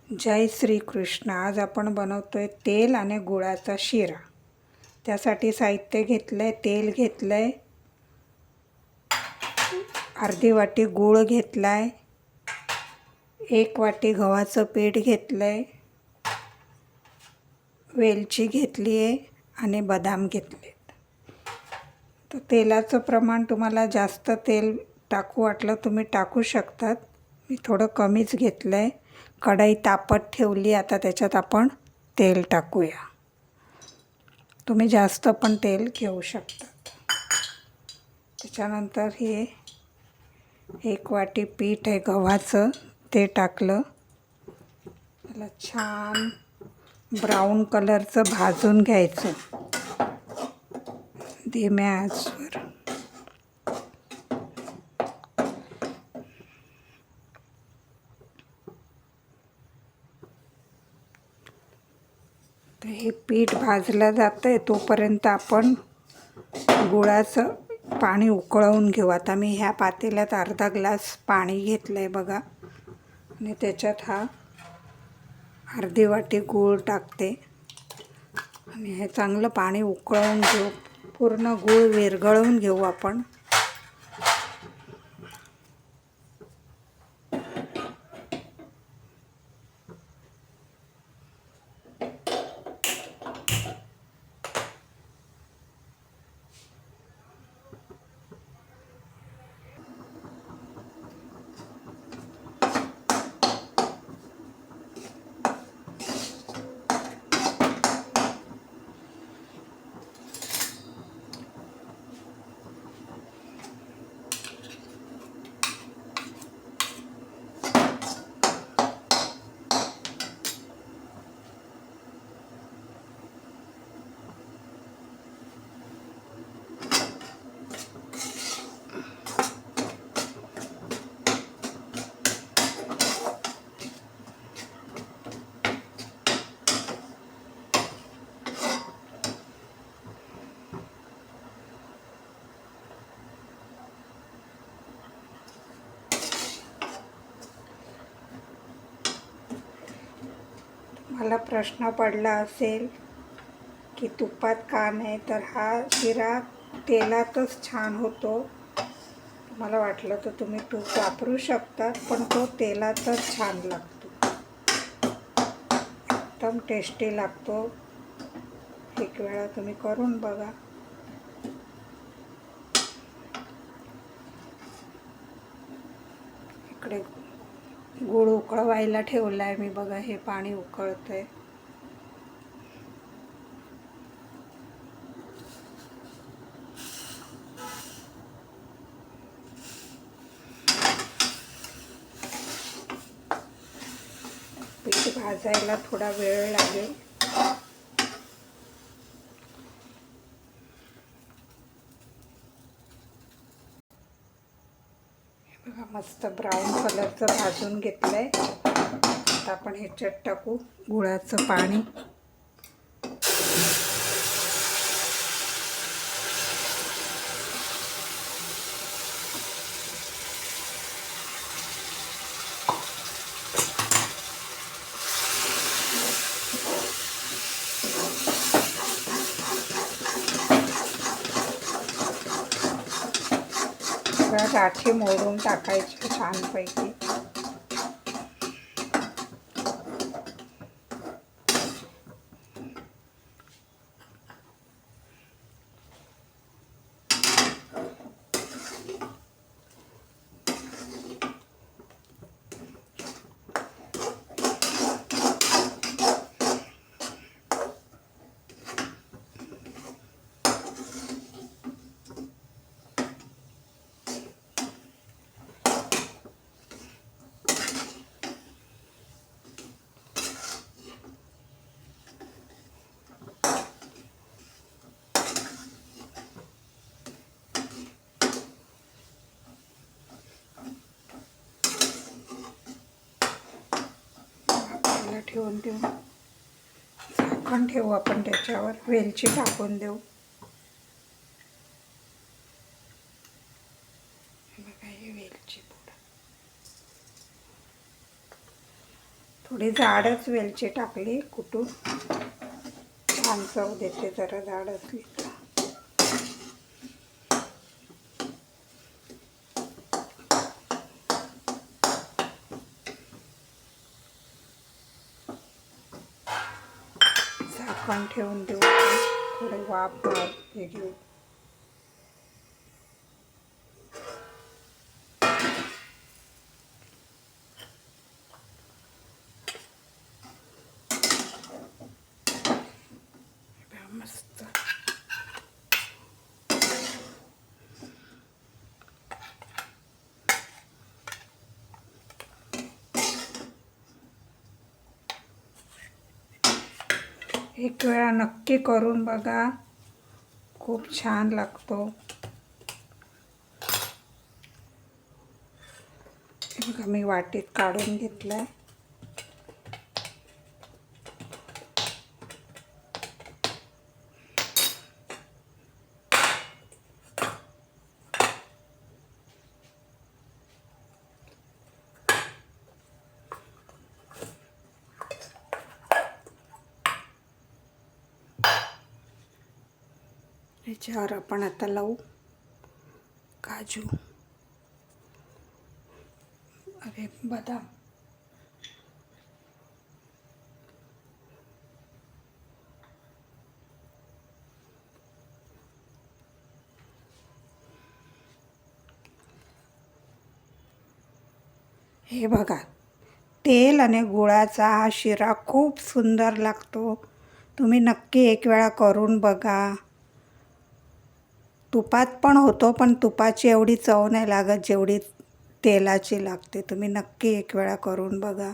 जय श्री कृष्ण। आज आपण बनवतोय तेल आणि गुळाचा शिरा। त्यासाठी साहित्य घेतलंय, तेल घेतलंय, अर्धी वाटी गूळ घेतलाय, 1 वाटी गव्हाचं पीठ घेतलंय, वेलची घेतली आहे आणि बदाम घेतलेत। तर तेलाचं प्रमाण तुम्हाला जास्त तेल टाकू वाटलं तुम्ही टाकू शकतात। मी थोडं कमीच घेतलंय। कढई तापत ठेवली, आता त्याच्यात आपण तेल टाकूया। तुम्ही जास्त पण तेल घेऊ शकतात। त्याच्यानंतर हे 1 वाटी पीठ आहे गव्हाचं, ते टाकलं। त्याला छान ब्राऊन कलरचं भाजून घ्यायचं धीम्या आचेवर। तर हे पीठ भाजलं जातंय तोपर्यंत आपण गुळाचं पाणी उकळवून घेऊ। आता मी ह्या पातेल्यात अर्धा ग्लास पाणी घेतलंय बघा, आणि त्याच्यात हा अर्धी वाटी गूळ टाकते आणि हे चांगलं पाणी उकळवून घेऊ। पूर्ण गूळ विरघळवून घेऊ आपण। मला प्रश्न पडला असेल की तुपात का नाही, तर हा शिरा तेलातच छान होतो। मला वाटलं तर तुम्ही तूप वापरू शकता, पण तो तेलातच छान लागतो, एकदम टेस्टी लागतो। एक वेळा तुम्ही करून बघा। इकडे गूळ उकळवायला ठेवलाय मी बघा, हे पाणी उकळतंय। पीठ भाजायला थोडा वेळ लागेल। बघा मस्त ब्राऊन कलरचं भाजून घेतलंय। आता आपण ह्याच्यात टाकू गुळाचं पाणी। गाठी मोडून टाकायची छानपैकी। ठेवून झाकण ठेवू आपण, त्याच्यावर वेलची टाकून देऊ। बघा हे वेलची पूड। थोडी जाडच वेलची टाकली कुटून, छान चव देते जरा जाड असली तर. झाकण ठेवून देऊ, थोडे वाफ हे घेऊ. मस्त एक वेळा नक्की करून बघा, खूप छान लागतो. बघा मी वाटीत काढून घेतलाय. याच्यावर आपण आता लावू काजू, अरे बदाम. हे बघा, तेल आणि गुळाचा हा शिरा खूप सुंदर लागतो. तुम्ही नक्की एक वेळा करून बघा. तुपात पण होतो, पण तुपाची एवढी चव नाही लागत जेवढी तेलाची लागते. तुम्ही नक्की एक वेळा करून बघा.